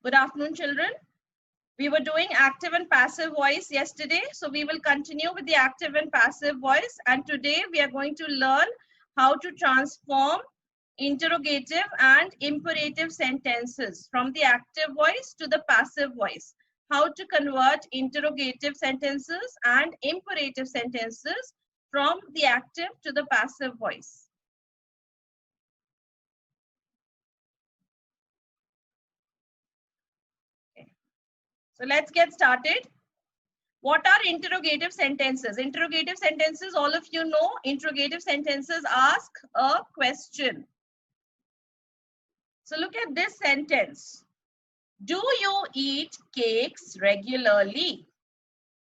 Good afternoon, children. We were doing active and passive voice yesterday, so we will continue with the active and passive voice. And today we are going to learn how to transform interrogative and imperative sentences from the active voice to the passive voice. How to convert interrogative sentences and imperative sentences from the active to the passive voice. So let's get started. What are interrogative sentences? Interrogative sentences, all of you know, interrogative sentences ask a question. So look at this sentence. Do you eat cakes regularly?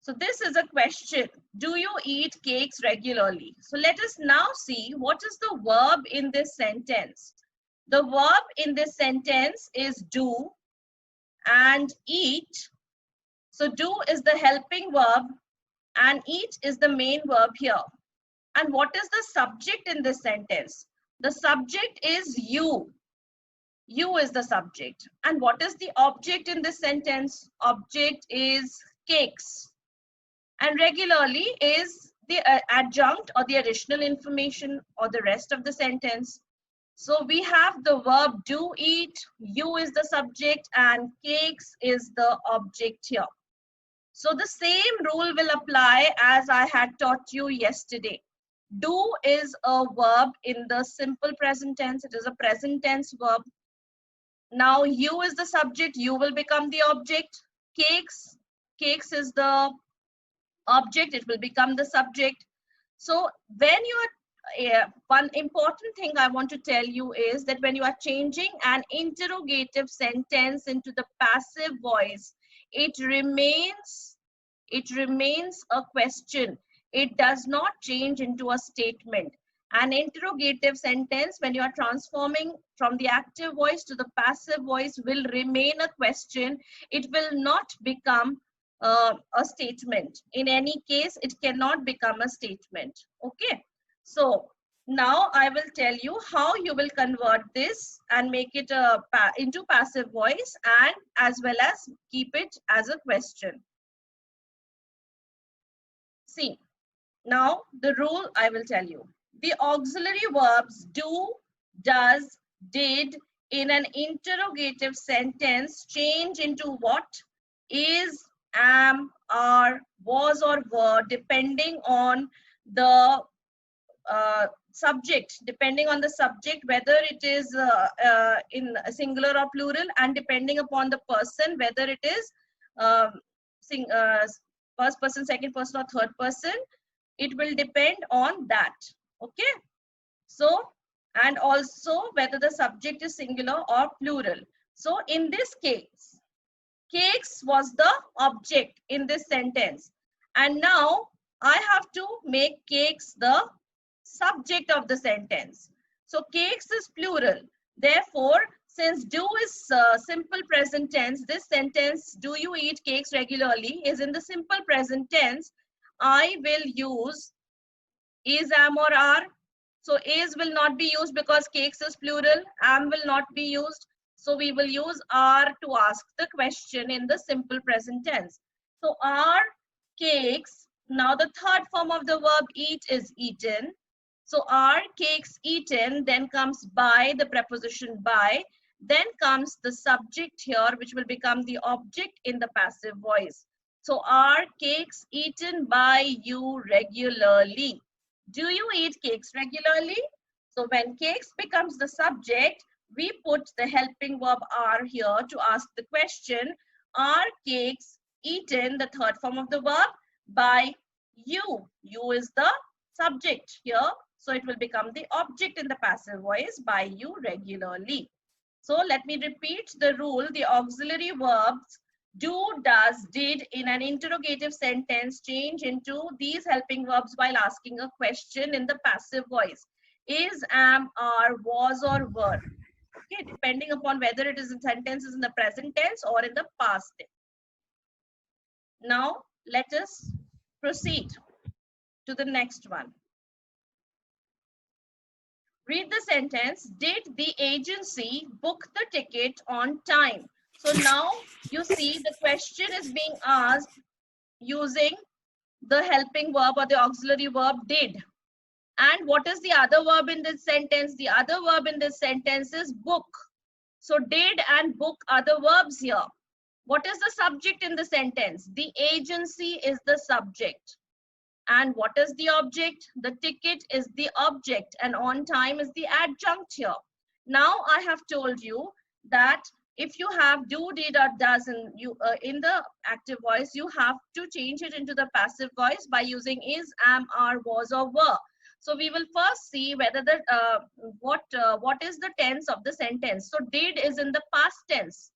So this is a question. Do you eat cakes regularly? So let us now see what is the verb in this sentence. The verb in this sentence is do and eat. So do is the helping verb and eat is the main verb here. And what is the subject in this sentence? The subject is you. You is the subject. And what is the object in this sentence? Object is cakes. And regularly is the adjunct or the additional information or the rest of the sentence. So we have the verb do eat, you is the subject, and cakes is the object here. So the same rule will apply as I had taught you yesterday. Do is a verb in the simple present tense. It is a present tense verb. Now you is the subject. You will become the object. Cakes is the object. It will become the subject. So when you are, one important thing I want to tell you is that when you are changing an interrogative sentence into the passive voice, it remains a question. It does not change into a statement. An interrogative sentence, when you are transforming from the active voice to the passive voice, will remain a question. It will not become a statement. In any case, it cannot become a statement. Okay. So now I will tell you how you will convert this and make it into passive voice, and as well as keep it as a question. See, now the rule I will tell you. The auxiliary verbs do, does, did in an interrogative sentence change into what? Is, am, are, was, or were, depending on the subject, whether it is in singular or plural, and depending upon the person, whether it is uh, first person, second person, or third person. It will depend on that. Okay. So, and also whether the subject is singular or plural. So in this case, cakes was the object in this sentence. And now I have to make cakes the subject of the sentence. So cakes is plural. Therefore, since do is simple present tense, this sentence, do you eat cakes regularly, is in the simple present tense. I will use is, am, or are. So is will not be used because cakes is plural. Am will not be used. So we will use are to ask the question in the simple present tense. So are cakes. Now the third form of the verb eat is eaten. So are cakes eaten, then comes by, the preposition by, then comes the subject here, which will become the object in the passive voice. So are cakes eaten by you regularly? Do you eat cakes regularly? So when cakes becomes the subject, we put the helping verb are here to ask the question, are cakes eaten, the third form of the verb, by you? You is the subject here. So it will become the object in the passive voice, by you regularly. So let me repeat the rule. The auxiliary verbs do, does, did in an interrogative sentence change into these helping verbs while asking a question in the passive voice. Is, am, are, was, or were. Okay, depending upon whether it is in sentences in the present tense or in the past tense. Now let us proceed to the next one. Read the sentence. Did the agency book the ticket on time? So now you see the question is being asked using the helping verb or the auxiliary verb did. And what is the other verb in this sentence? The other verb in this sentence is book. So did and book are the verbs here. What is the subject in the sentence? The agency is the subject. And what is the object? The ticket is the object, and on time is the adjunct here. Now I have told you that if you have do, did, or does in the active voice, you have to change it into the passive voice by using is, am, are, was, or were. So we will first see whether the what is the tense of the sentence. So did is in the past tense,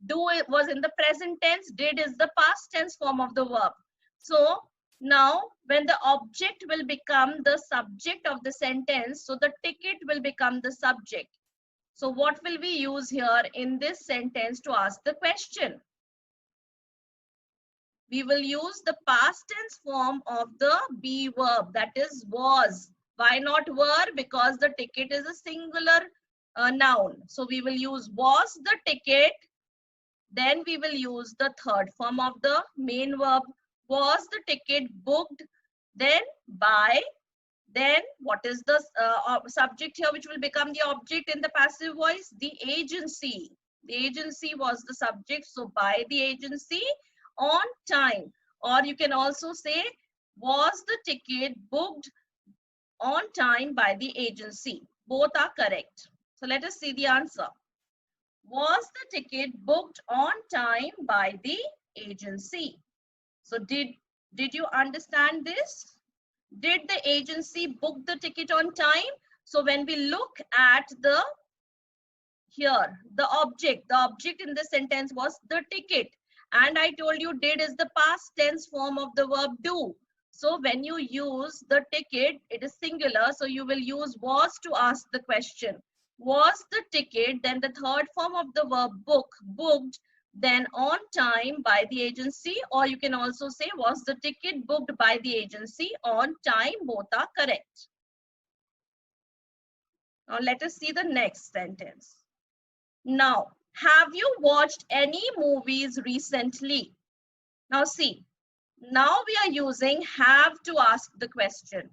do was in the present tense, did is the past tense form of the verb. So now when the object will become the subject of the sentence, so the ticket will become the subject. So what will we use here in this sentence to ask the question? We will use the past tense form of the be verb, that is was. Why not were? Because the ticket is a singular noun. So we will use was the ticket. Then we will use the third form of the main verb. Was the ticket booked? Then by. Then what is the subject here which will become the object in the passive voice? The agency. The agency was the subject. So by the agency, on time. Or you can also say, was the ticket booked on time by the agency? Both are correct. So let us see the answer. Was the ticket booked on time by the agency? So did you understand this? Did the agency book the ticket on time? So when we look at the object in this sentence was the ticket. And I told you did is the past tense form of the verb do. So when you use the ticket, it is singular. So you will use was to ask the question. Was the ticket, then the third form of the verb book, booked, then on time by the agency, or you can also say was the ticket booked by the agency on time? Both are correct. Now let us see the next sentence. Now, have you watched any movies recently? Now see, now we are using have to ask the question.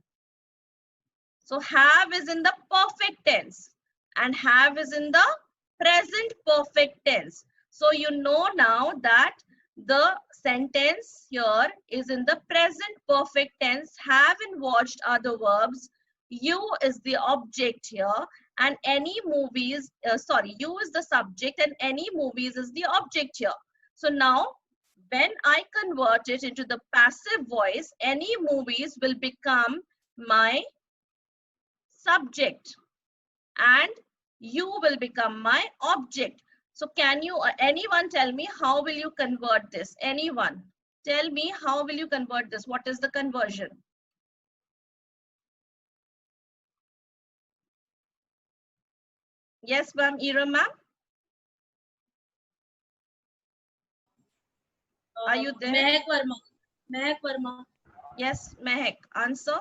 So have is in the perfect tense and have is in the present perfect tense. So you know now that the sentence here is in the present perfect tense. Have and watched are the verbs. You is the object here, and any movies, you is the subject and any movies is the object here. So now when I convert it into the passive voice, any movies will become my subject and you will become my object. So can you, anyone tell me how will you convert this? Anyone? Tell me how will you convert this? What is the conversion? Yes, ma'am. Ira, ma'am? Are you there? Mehak Verma. Mehak Verma. Yes, Mehak. Answer.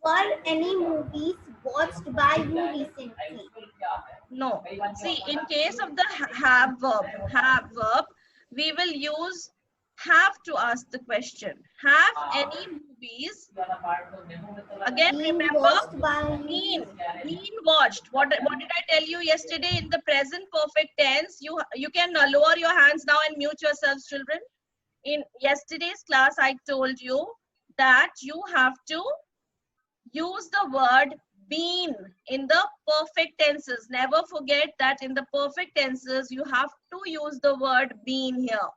Were any movies watched by you recently? No. See, in case of the have verb, we will use have to ask the question. Have any movies? Again, remember, been watched. What did I tell you yesterday in the present perfect tense? You can lower your hands now and mute yourselves, children. In yesterday's class, I told you that you have to use the word been in the perfect tenses. Never forget that in the perfect tenses, you have to use the word been here.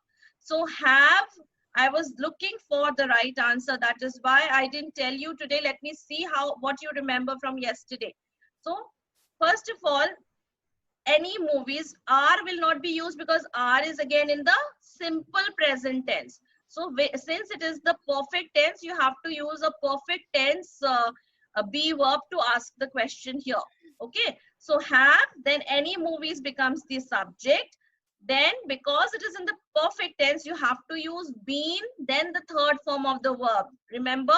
So have, I was looking for the right answer. That is why I didn't tell you today. Let me see what you remember from yesterday. So first of all, any movies, are will not be used because are is again in the simple present tense. So since it is the perfect tense, you have to use a perfect tense a be verb to ask the question here. Okay, so have, then any movies becomes the subject. Then because it is in the perfect tense, you have to use been, then the third form of the verb. Remember,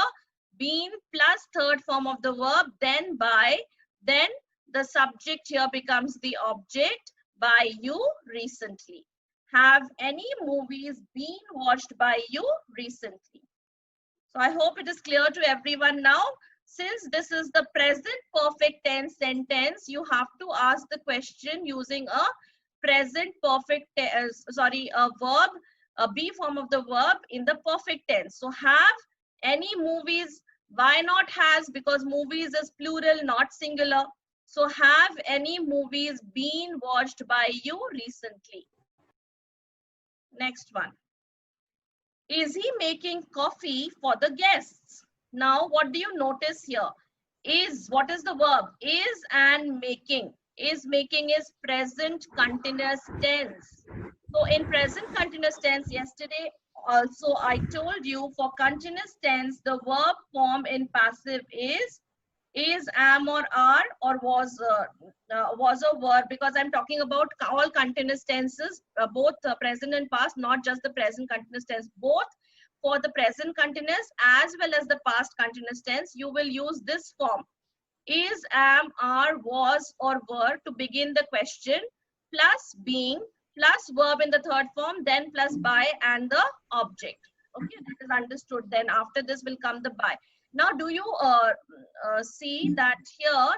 been plus third form of the verb, then by, then the subject here becomes the object, by you recently? Have any movies been watched by you recently? So I hope it is clear to everyone now. Since this is the present perfect tense sentence, you have to ask the question using a present perfect, a verb, a be form of the verb in the perfect tense. So have any movies, why not has? Because movies is plural, not singular. So have any movies been watched by you recently? Next one. Is he making coffee for the guests? Now, what do you notice here? Is, what is the verb? Is and making. Is making is present continuous tense. So in present continuous tense, yesterday also I told you for continuous tense, the verb form in passive is, am, or are, or was a verb, because I'm talking about all continuous tenses, both present and past, not just the present continuous tense. Both for the present continuous as well as the past continuous tense, you will use this form: is, am, are, was, or were to begin the question, plus being, plus verb in the third form, then plus by and the object. Okay, that is understood. Then after this will come the by. Now, do you see that here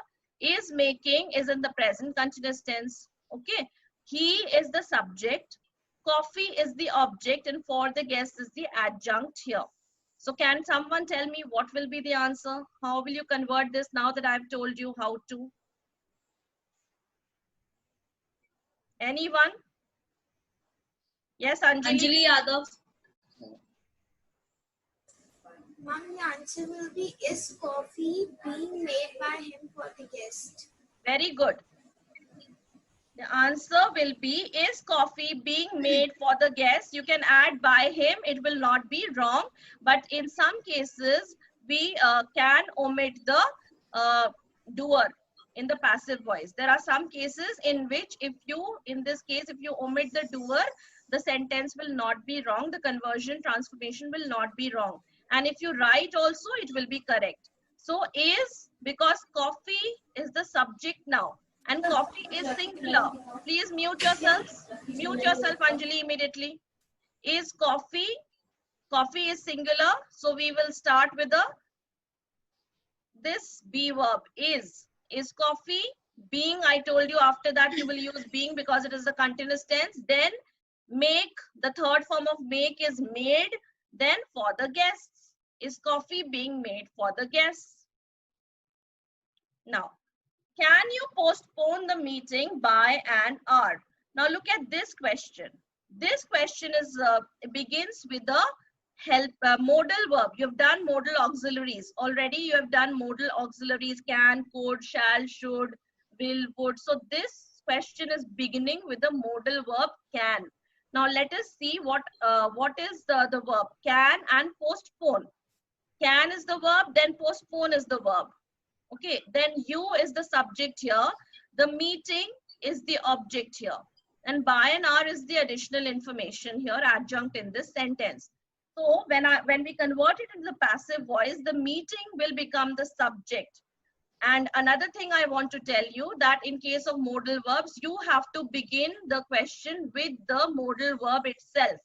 is making is in the present continuous tense? Okay, he is the subject, coffee is the object, and for the guest is the adjunct here. So can someone tell me what will be the answer? How will you convert this now that I've told you how to? Anyone? Yes, Anjali? Anjali Yadav. Mom, the answer will be, is coffee being made by him for the guest? Very good. The answer will be, is coffee being made for the guest? You can add by him, it will not be wrong. But in some cases, we can omit the doer in the passive voice. There are some cases in which in this case, if you omit the doer, the sentence will not be wrong. The conversion transformation will not be wrong. And if you write also, it will be correct. So is, because coffee is the subject now, and coffee is singular. Please mute yourselves. Mute yourself, Anjali, immediately. Is coffee. Coffee is singular. So we will start with this be verb is. Is coffee. Being, I told you after that you will use being because it is the continuous tense. Then make, the third form of make is made. Then for the guests. Is coffee being made for the guests? Now, can you postpone the meeting by an hour? Now look at this question. This question is begins with the help modal verb. You have done modal auxiliaries. Already you have done modal auxiliaries: can, could, shall, should, will, would. So this question is beginning with the modal verb can. Now let us see what is the verb can and postpone. Can is the verb, then postpone is the verb. Okay, then you is the subject here. The meeting is the object here. And by and are is the additional information here, adjunct in this sentence. So when we convert it into the passive voice, the meeting will become the subject. And another thing I want to tell you that in case of modal verbs, you have to begin the question with the modal verb itself.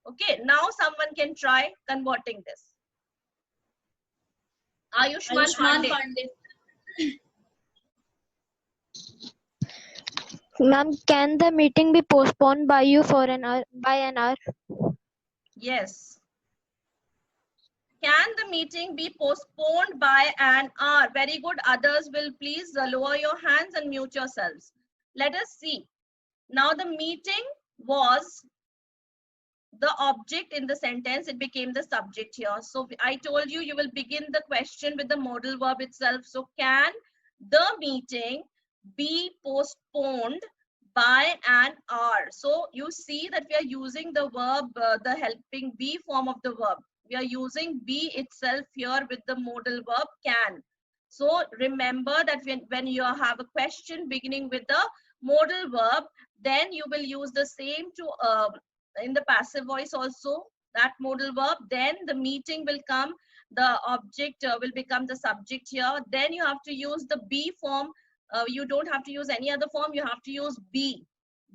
Okay, now someone can try converting this. Ayushman Pandey. Ma'am, can the meeting be postponed by you for an hour, by an hour? Yes. Can the meeting be postponed by an hour? Very good. Others will please lower your hands and mute yourselves. Let us see. Now the meeting was the object in the sentence. It became the subject here. So I told you, you will begin the question with the modal verb itself. So can the meeting be postponed by an hour? So you see that we are using the verb, the helping be form of the verb. We are using be itself here with the modal verb can. So remember that when you have a question beginning with the modal verb, then you will use the same to in the passive voice also, that modal verb. Then the meeting will come, the object will become the subject here. Then you have to use the be form. You don't have to use any other form. You have to use be.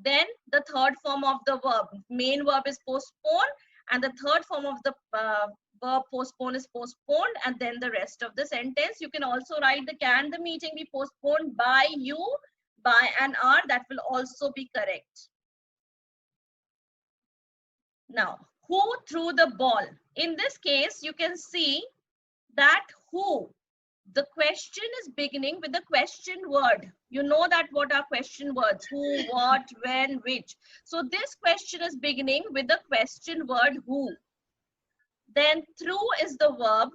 Then the third form of the verb, main verb is postpone, and the third form of the verb postpone is postponed, and then the rest of the sentence. You can also write the can the meeting be postponed by you by an hour. That will also be correct. Now, who threw the ball? In this case, you can see that who, the question is beginning with the question word. You know that what are question words? Who, what, when, which. So this question is beginning with the question word who. Then threw is the verb.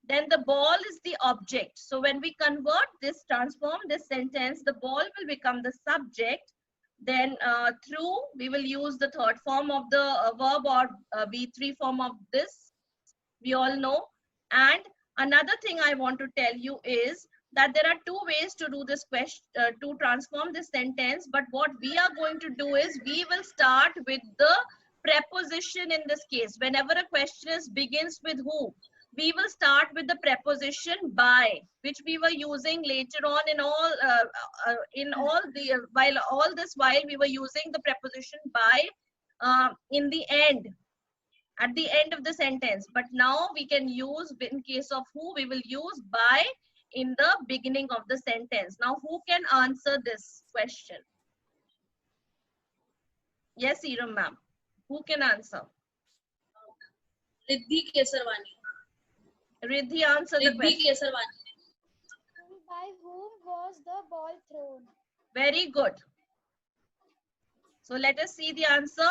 Then the ball is the object. So when we convert this, transform this sentence, the ball will become the subject. Then through, we will use the third form of the verb or V3 form of this. We all know. And another thing I want to tell you is that there are two ways to do this question, to transform this sentence. But what we are going to do is we will start with the preposition in this case. Whenever a question begins with who, we will start with the preposition by, which we were using later on in all while we were using the preposition by in the end, at the end of the sentence. But now we can use, in case of who, we will use by in the beginning of the sentence. Now, who can answer this question? Yes, Iram ma'am. Who can answer? Riddhi Kesarwani. Riddhi, answer the Riddhi question. Kesarwani. By whom was the ball thrown? Very good. So let us see the answer.